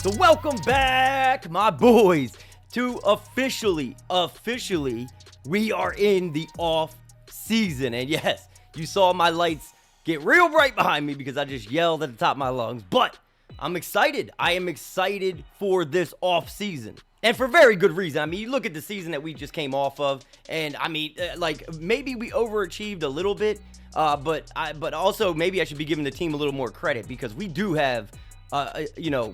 So welcome back, my boys, to officially, we are in the off season. And yes, you saw my lights get real bright behind me because I just yelled at the top of my lungs. But I'm excited. I am excited for this off season. And for very good reason. I mean, you look at the season that we just came off of, and I mean, like, maybe we overachieved a little bit, but also maybe I should be giving the team a little more credit because we do have,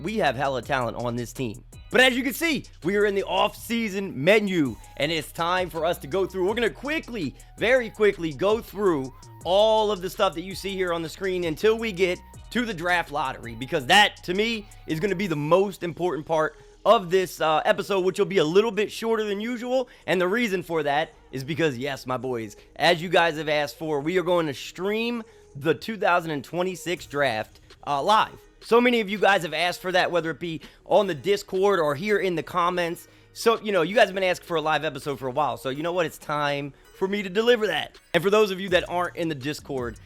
we have hella talent on this team. But as you can see, we are in the off-season menu, and it's time for us to go through. We're going to very quickly go through all of the stuff that you see here on the screen until we get to the draft lottery, because that, to me, is going to be the most important part of this episode, which will be a little bit shorter than usual. And the reason for that is because, yes, my boys, as you guys have asked for, we are going to stream the 2026 draft live. So many of you guys have asked for that, whether it be on the Discord or here in the comments. So, you guys have been asking for a live episode for a while. So, you know what? It's time for me to deliver that. And for those of you that aren't in the Discord,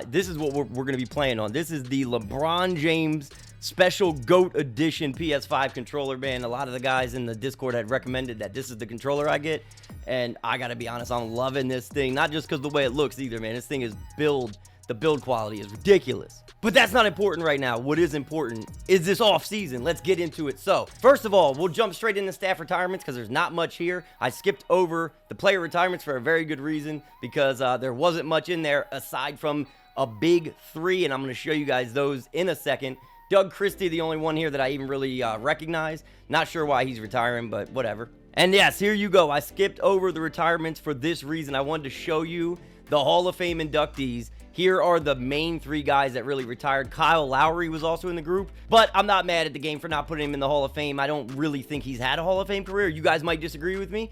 this is what we're going to be playing on. This is the LeBron James Special GOAT Edition PS5 controller, man. A lot of the guys in the Discord had recommended that this is the controller I get. And I got to be honest, I'm loving this thing. Not just because the way it looks either, man. This thing is the build quality is ridiculous. But that's not important right now. What is important is this off season. Let's get into it. So, first of all, we'll jump straight into staff retirements because there's not much here. I skipped over the player retirements for a very good reason because there wasn't much in there aside from a big three, and I'm going to show you guys those in a second. Doug Christie, the only one here that I even really recognize. Not sure why he's retiring, but whatever. And yes, here you go. I skipped over the retirements for this reason. I wanted to show you the Hall of Fame inductees. Here are the main three guys that really retired. Kyle Lowry was also in the group, but I'm not mad at the game for not putting him in the Hall of Fame. I don't really think he's had a Hall of Fame career. You guys might disagree with me.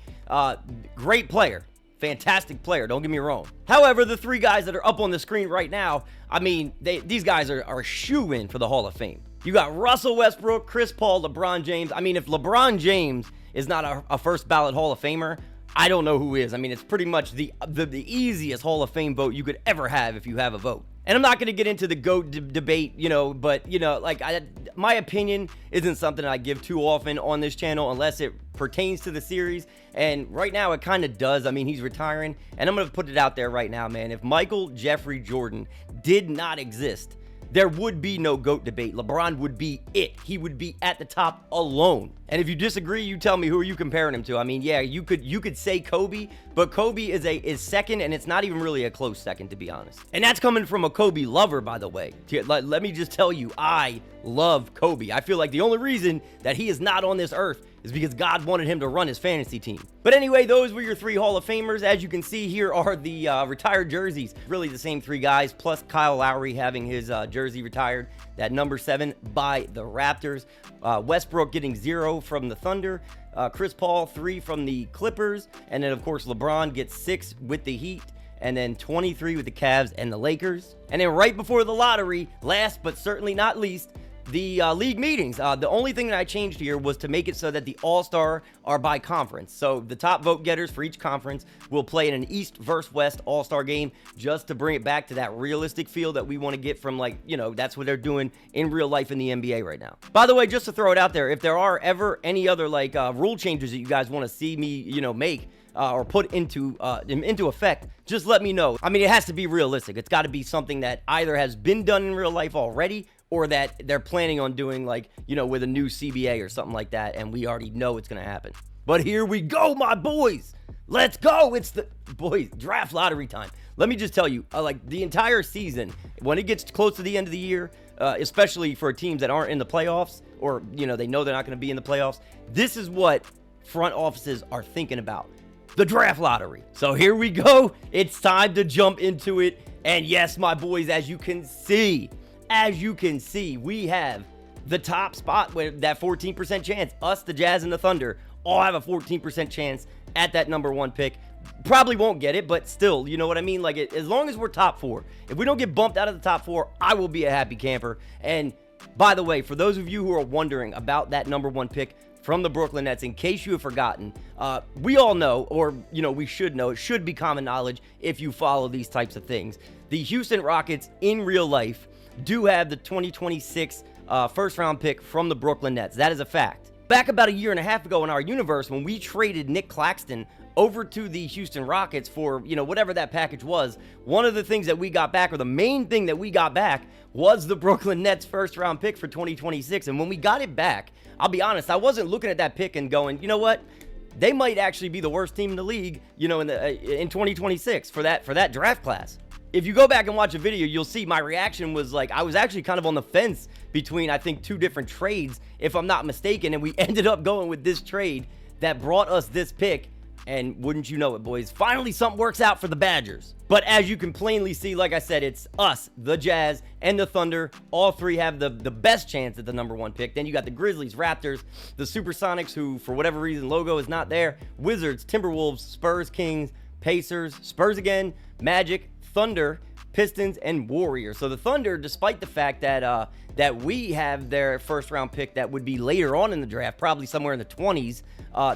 Great player. Fantastic player, don't get me wrong. However, the three guys that are up on the screen right now, I mean, these guys are shoo-in for the Hall of Fame. You got Russell Westbrook, Chris Paul, LeBron James. I mean, if LeBron James is not a first ballot Hall of Famer, I don't know who is. I mean, it's pretty much the easiest Hall of Fame vote you could ever have if you have a vote. And I'm not going to get into the GOAT debate, but, like, my opinion isn't something I give too often on this channel unless it pertains to the series. And right now, it kind of does. I mean, he's retiring. And I'm going to put it out there right now, man. If Michael Jeffrey Jordan did not exist, there would be no GOAT debate. LeBron would be it. He would be at the top alone. And if you disagree, you tell me, who are you comparing him to? I mean, yeah, you could say Kobe, but Kobe is second, and it's not even really a close second, to be honest. And that's coming from a Kobe lover, by the way. Let me just tell you, I love Kobe. I feel like the only reason that he is not on this earth is because God wanted him to run his fantasy team. But anyway, those were your three Hall of Famers. As you can see, here are the retired jerseys. Really the same three guys, plus Kyle Lowry having his jersey retired. That number 7 by the Raptors. Westbrook getting 0 from the Thunder. Chris Paul, 3 from the Clippers. And then, of course, LeBron gets 6 with the Heat. And then 23 with the Cavs and the Lakers. And then right before the lottery, last but certainly not least, the league meetings. The only thing that I changed here was to make it so that the All-Star are by conference. So the top vote getters for each conference will play in an East versus West All-Star game just to bring it back to that realistic feel that we want to get from, like, that's what they're doing in real life in the NBA right now. By the way, just to throw it out there, if there are ever any other, like, rule changes that you guys want to see me, make, or put into effect, just let me know. I mean, it has to be realistic. It's got to be something that either has been done in real life already or that they're planning on doing, like, with a new CBA or something like that, and we already know it's going to happen. But here we go, my boys. Let's go. It's the, boys, draft lottery time. Let me just tell you, like, the entire season, when it gets close to the end of the year, especially for teams that aren't in the playoffs or, they know they're not going to be in the playoffs, this is what front offices are thinking about. The draft lottery. So here we go. It's time to jump into it. And yes, my boys, as you can see, we have the top spot with that 14% chance. Us, the Jazz, and the Thunder all have a 14% chance at that number 1 pick. Probably won't get it, but still, you know what I mean? Like, as long as we're top 4, if we don't get bumped out of the top 4, I will be a happy camper. And by the way, for those of you who are wondering about that number 1 pick from the Brooklyn Nets, in case you have forgotten, we all know, or, we should know, it should be common knowledge if you follow these types of things. The Houston Rockets in real life do have the 2026 first round pick from the Brooklyn Nets. That is a fact. Back about a year and a half ago in our universe, when we traded Nick Claxton over to the Houston Rockets for, whatever that package was, one of the things that we got back, or the main thing that we got back, was the Brooklyn Nets first round pick for 2026. And when we got it back, I'll be honest, I wasn't looking at that pick and going, you know what? They might actually be the worst team in the league, in 2026 for that draft class. If you go back and watch a video, you'll see my reaction was like, I was actually kind of on the fence between, I think, 2 different trades, if I'm not mistaken, and we ended up going with this trade that brought us this pick, and wouldn't you know it, boys, finally something works out for the Badgers. But as you can plainly see, like I said, it's us, the Jazz, and the Thunder. All 3 have the best chance at the number 1 pick. Then you got the Grizzlies, Raptors, the Supersonics, who, for whatever reason, logo is not there, Wizards, Timberwolves, Spurs, Kings, Pacers, Spurs again, Magic, Thunder, Pistons, and Warriors. So the Thunder, despite the fact that that we have their first round pick that would be later on in the draft, probably somewhere in the 20s,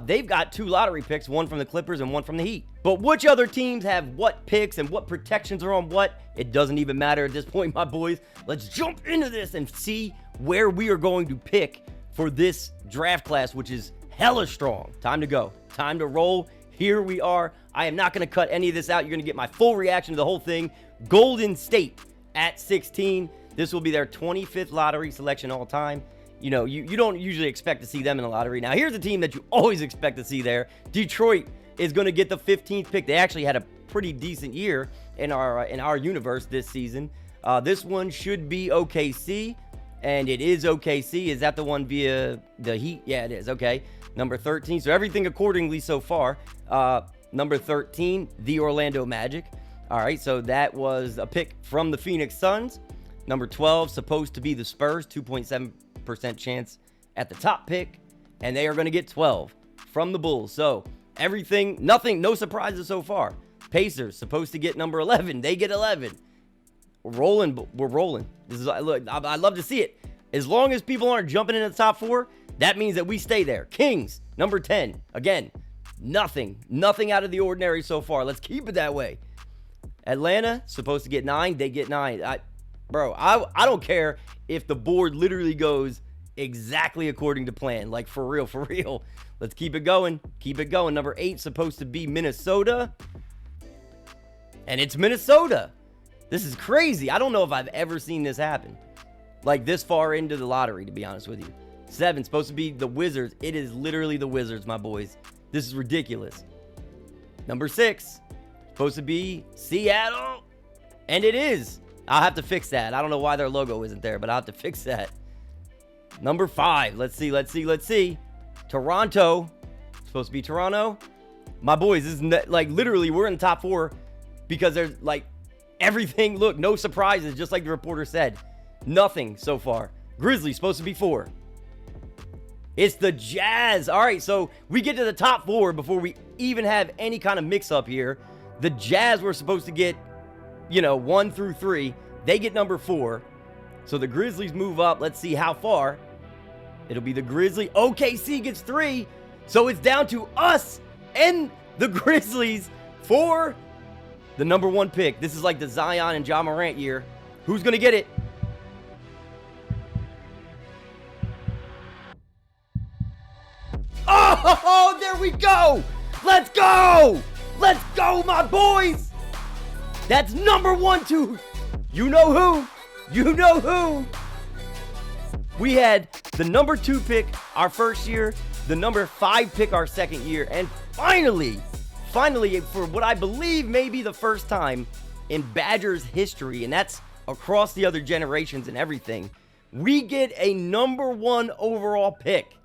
they've got 2 lottery picks, one from the Clippers and one from the Heat. But which other teams have what picks and what protections are on what, it doesn't even matter at this point, my boys. Let's jump into this and see where we are going to pick for this draft class, which is hella strong. Time to go. Time to roll. Here we are. I am not going to cut any of this out. You're going to get my full reaction to the whole thing. Golden State at 16. This will be their 25th lottery selection all time. You don't usually expect to see them in the lottery. Now, here's a team that you always expect to see there. Detroit is going to get the 15th pick. They actually had a pretty decent year in our universe this season. This one should be OKC, and it is OKC. Is that the one via the Heat? Yeah, it is. Okay. Number 13. So everything accordingly so far. Number 13, the Orlando Magic. All right, so that was a pick from the Phoenix Suns. Number 12, supposed to be the Spurs, 2.7% chance at the top pick. And they are going to get 12 from the Bulls. So everything, nothing, no surprises so far. Pacers, supposed to get number 11. They get 11. We're rolling. We're rolling. This is, look, I love to see it. As long as people aren't jumping in the top 4, that means that we stay there. Kings, number 10. Again, nothing out of the ordinary so far. Let's keep it that way. Atlanta, supposed to get 9. They get 9. I don't care if the board literally goes exactly according to plan. Like, for real. Let's keep it going. Keep it going. Number 8, supposed to be Minnesota. And it's Minnesota. This is crazy. I don't know if I've ever seen this happen. Like, this far into the lottery, to be honest with you. 7, supposed to be the Wizards. It is literally the Wizards, my boys. This is ridiculous. Number 6, supposed to be Seattle. And it is. I'll have to fix that. I don't know why their logo isn't there, but I'll have to fix that. Number 5. Let's see. Toronto. Supposed to be Toronto. My boys, this is like literally we're in the top 4 because there's like everything. Look, no surprises, just like the reporter said. Nothing so far. Grizzlies supposed to be 4. It's the Jazz. All right, so we get to the top 4 before we even have any kind of mix-up here. The Jazz were supposed to get, 1 through 3. They get number 4. So the Grizzlies move up. Let's see how far. It'll be the Grizzlies. OKC gets 3. So it's down to us and the Grizzlies for the number 1 pick. This is like the Zion and Ja Morant year. Who's going to get it? Oh, there we go. Let's go. Let's go, my boys. That's number 1, 2. You know who. We had the number 2 pick our first year, the number 5 pick our second year, and finally, for what I believe may be the first time in Badgers history, and that's across the other generations and everything, we get a number 1 overall pick.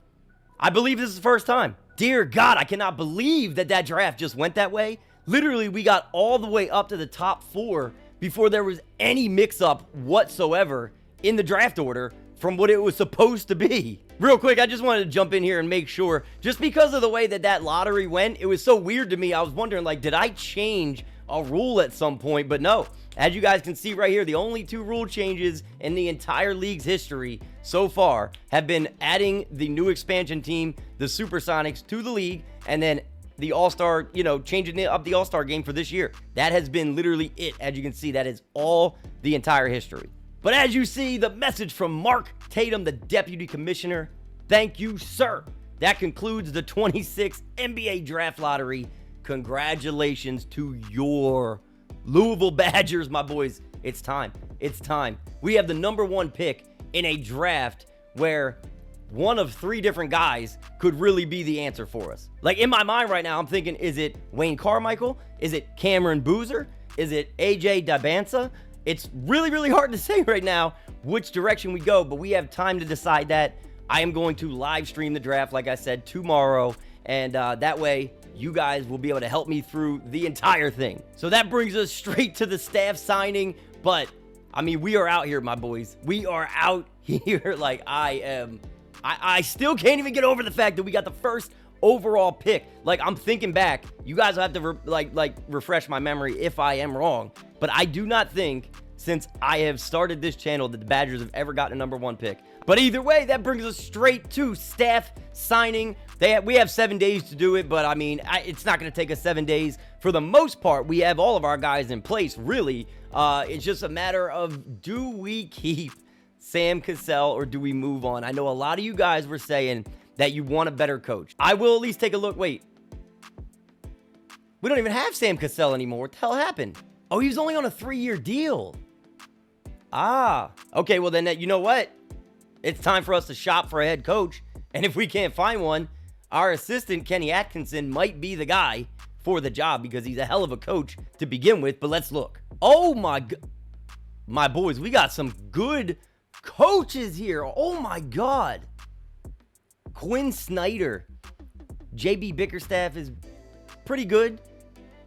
I believe this is the first time. Dear God, I cannot believe that draft just went that way. Literally, we got all the way up to the top 4 before there was any mix-up whatsoever in the draft order from what it was supposed to be. Real quick, I just wanted to jump in here and make sure, just because of the way that lottery went, it was so weird to me. I was wondering, like, did I change a rule at some point? But no. As you guys can see right here, the only 2 rule changes in the entire league's history so far have been adding the new expansion team, the Supersonics, to the league, and then the All-Star, changing up the All-Star game for this year. That has been literally it. As you can see, that is all the entire history. But as you see, the message from Mark Tatum, the deputy commissioner, thank you, sir. That concludes the 26th NBA draft lottery. Congratulations to your Louisville Badgers, my boys. It's time. It's time. We have the #1 pick in a draft where one of 3 different guys could really be the answer for us. Like, in my mind right now, I'm thinking, is it Wayne Carmichael? Is it Cameron Boozer? Is it AJ Dabansa? It's really, really hard to say right now which direction we go, but we have time to decide that. I am going to live stream the draft, like I said, tomorrow, and that way you guys will be able to help me through the entire thing. So that brings us straight to the staff signing, but I mean, we are out here, my boys. We are out here. Like, I still can't even get over the fact that we got the first overall pick. Like, I'm thinking back. You guys will have to refresh my memory if I am wrong, but I do not think since I have started this channel that the Badgers have ever gotten a #1 pick. But either way, that brings us straight to staff signing. We have 7 days to do it, but I mean, it's not going to take us 7 days. For the most part, we have all of our guys in place, really. It's just a matter of, do we keep Sam Cassell or do we move on? I know a lot of you guys were saying that you want a better coach. I will at least take a look. Wait. We don't even have Sam Cassell anymore. What the hell happened? Oh, he was only on a 3-year deal. Ah. Okay, well then, you know what? It's time for us to shop for a head coach. And if we can't find one, our assistant, Kenny Atkinson, might be the guy for the job because he's a hell of a coach to begin with. But let's look. Oh, my boys, we got some good coaches here. Oh, my God. Quinn Snyder. JB Bickerstaff is pretty good.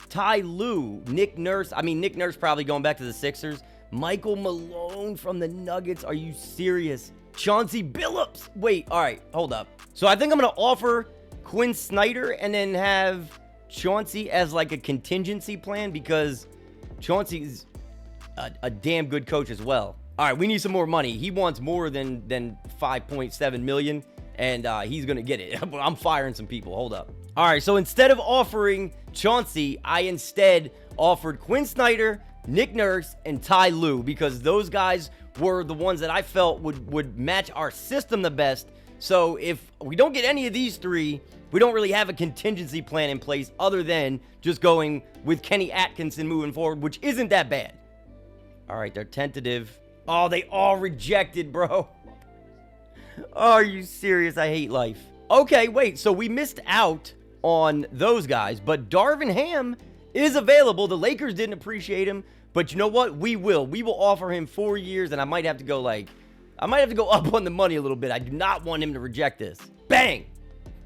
Ty Lue. Nick Nurse. I mean, Nick Nurse probably going back to the Sixers. Michael Malone from the Nuggets. Are you serious? Chauncey Billups. Wait, all right, hold up. So I think I'm going to offer Quinn Snyder and then have Chauncey as like a contingency plan because Chauncey's a damn good coach as well. All right, we need some more money. He wants more than 5.7 million, and he's going to get it. I'm firing some people. Hold up. All right, so instead of offering Chauncey, I instead offered Quinn Snyder, Nick Nurse, and Ty Lue because those guys were the ones that I felt would match our system the best. So if we don't get any of these 3, we don't really have a contingency plan in place other than just going with Kenny Atkinson moving forward, which isn't that bad. All right, they're tentative. Oh, they all rejected, bro. Oh, are you serious? I hate life. Okay, wait, so we missed out on those guys, but Darvin Ham is available. The Lakers didn't appreciate him, but you know what? We will. We will offer him 4 years, and I might have to go up on the money a little bit. I do not want him to reject this. Bang!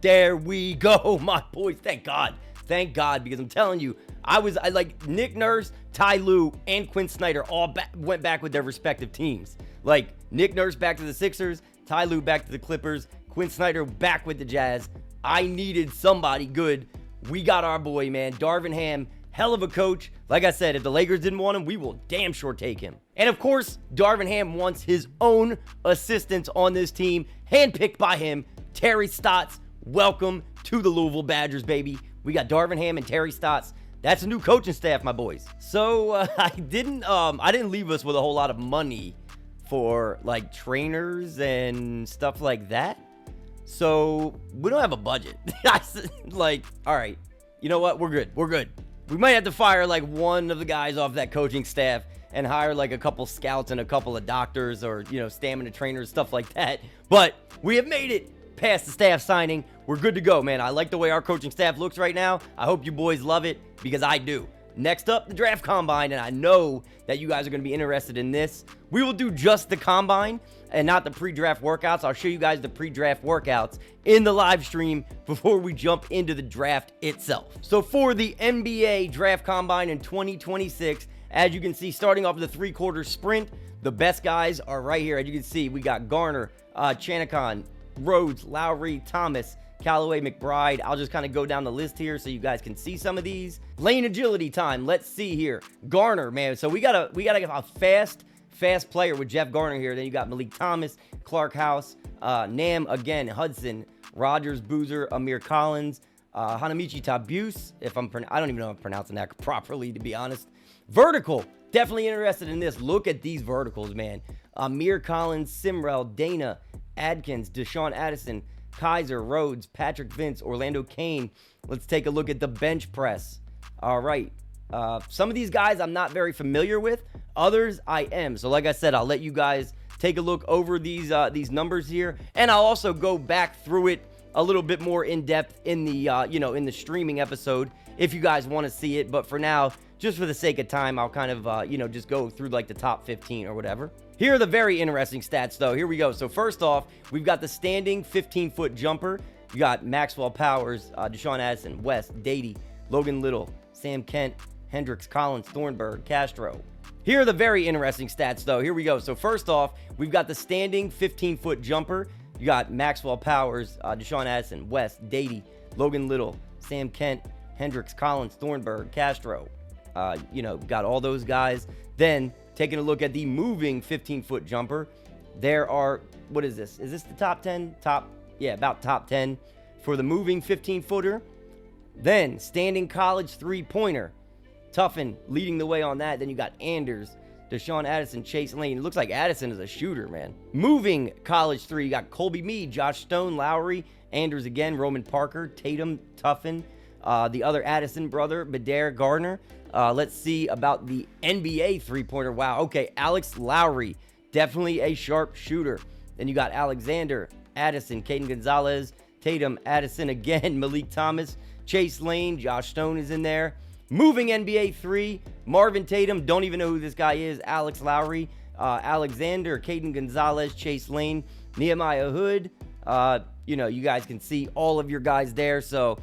There we go, my boys. Thank God. Thank God, because I'm telling you, I like Nick Nurse, Ty Lue, and Quinn Snyder all went back with their respective teams. Like, Nick Nurse back to the Sixers, Ty Lue back to the Clippers, Quinn Snyder back with the Jazz. I needed somebody good. We got our boy, man. Darvin Ham, hell of a coach. Like I said, if the Lakers didn't want him, we will damn sure take him. And of course, Darvin Ham wants his own assistants on this team, handpicked by him. Terry Stotts, welcome to the Louisville Badgers, baby. We got Darvin Ham and Terry Stotts. That's a new coaching staff, my boys. So I didn't leave us with a whole lot of money for like trainers and stuff like that. So we don't have a budget. Like, all right, you know what? We're good. We're good. We might have to fire like one of the guys off that coaching staff and hire like a couple scouts and a couple of doctors or, you know, stamina trainers, stuff like that. But we have made it past the staff signing. We're good to go, man. I like the way our coaching staff looks right now. I hope you boys love it because I do. Next up, the draft combine, and I know that you guys are going to be interested in this. We will do just the combine and not the pre-draft workouts. I'll show you guys the pre-draft workouts in the live stream before we jump into the draft itself. So for the NBA draft combine in 2026, as you can see, starting off the 3-quarter sprint, the best guys are right here. As you can see, we got Garner, Chanicon, Rhodes, Lowry, Thomas, Callaway, McBride. I'll just kind of go down the list here so you guys can see some of these. Lane agility time. Let's see here. Garner, man. So we got a fast player with Jeff Garner here. Then you got Malik Thomas, Clark House, Nam again, Hudson, Rogers, Boozer, Amir Collins, Hanamichi Tabuse. I don't even know if I'm pronouncing that properly, to be honest. Vertical. Definitely interested in this. Look at these verticals, man. Amir Collins, Simrel, Dana, Adkins, Deshaun Addison, Kaiser, Rhodes, Patrick Vince, Orlando Kane. Let's take a look at the bench press. All right. Some of these guys I'm not very familiar with. Others I am. So like I said, I'll let you guys take a look over these numbers here, and I'll also go back through it a little bit more in depth in the in the streaming episode if you guys want to see it. But for now, just for the sake of time, I'll kind of just go through like the top 15 or whatever. Here are the very interesting stats, though. Here we go. So first off, we've got the standing 15-foot jumper. You got Maxwell Powers, Deshaun Addison, West, Dady, Logan Little, Sam Kent, Hendricks, Collins, Thornburg, Castro. Here are the very interesting stats, though. Here we go. So first off, we've got the standing 15-foot jumper. You got Maxwell Powers, Deshaun Addison, West, Dady, Logan Little, Sam Kent, Hendricks, Collins, Thornburg, Castro. Got all those guys. Then taking a look at the moving 15-foot jumper, there are, what is this? Is this the top 10? About top 10 for the moving 15-footer. Then standing college three-pointer, Tuffin leading the way on that. Then you got Anders, Deshaun Addison, Chase Lane. It looks like Addison is a shooter, man. Moving college three, you got Colby Mead, Josh Stone, Lowry, Anders again, Roman Parker, Tatum, Tuffin, the other Addison brother, Badair Gardner. Let's see about the NBA three-pointer. Wow, okay, Alex Lowry, definitely a sharp shooter. Then you got Alexander, Addison, Caden Gonzalez, Tatum, Addison again, Malik Thomas, Chase Lane, Josh Stone is in there. Moving NBA three, Marvin Tatum, don't even know who this guy is, Alex Lowry, Alexander, Caden Gonzalez, Chase Lane, Nehemiah Hood. You guys can see all of your guys there. So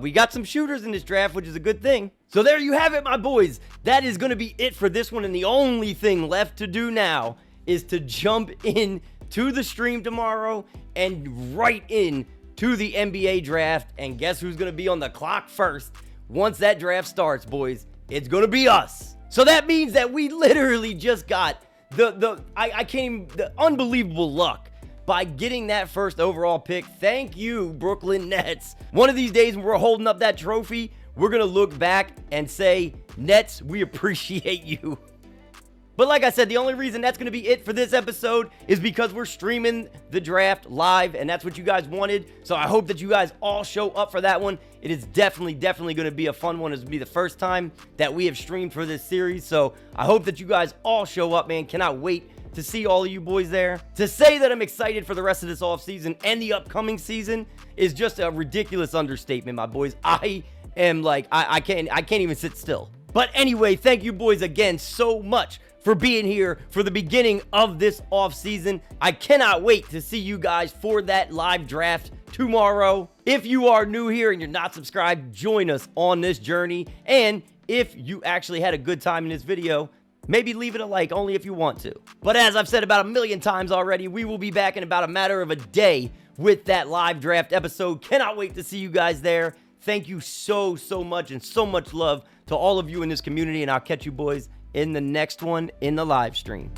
we got some shooters in this draft, which is a good thing. So there you have it, my boys. That is going to be it for this one. And the only thing left to do now is to jump in to the stream tomorrow and right in to the NBA draft. And guess who's going to be on the clock first? Once that draft starts, boys, it's going to be us. So that means that we literally just got the unbelievable luck by getting that first overall pick. Thank you, Brooklyn Nets. One of these days when we're holding up that trophy, we're going to look back and say, Nets, we appreciate you. But like I said, the only reason that's going to be it for this episode is because we're streaming the draft live, and that's what you guys wanted. So I hope that you guys all show up for that one. It is definitely going to be a fun one. It's going to be the first time that we have streamed for this series. So I hope that you guys all show up, man. Cannot wait to see all of you boys there. To say that I'm excited for the rest of this offseason and the upcoming season is just a ridiculous understatement, my boys. I am like, I can't even sit still. But anyway, thank you boys again so much for being here for the beginning of this offseason. I cannot wait to see you guys for that live draft tomorrow. If you are new here and you're not subscribed, join us on this journey. And if you actually had a good time in this video, maybe leave it a like, only if you want to. But as I've said about a million times already, we will be back in about a matter of a day with that live draft episode. Cannot wait to see you guys there. Thank you so much, and so much love to all of you in this community, and I'll catch you boys in the next one in the live stream.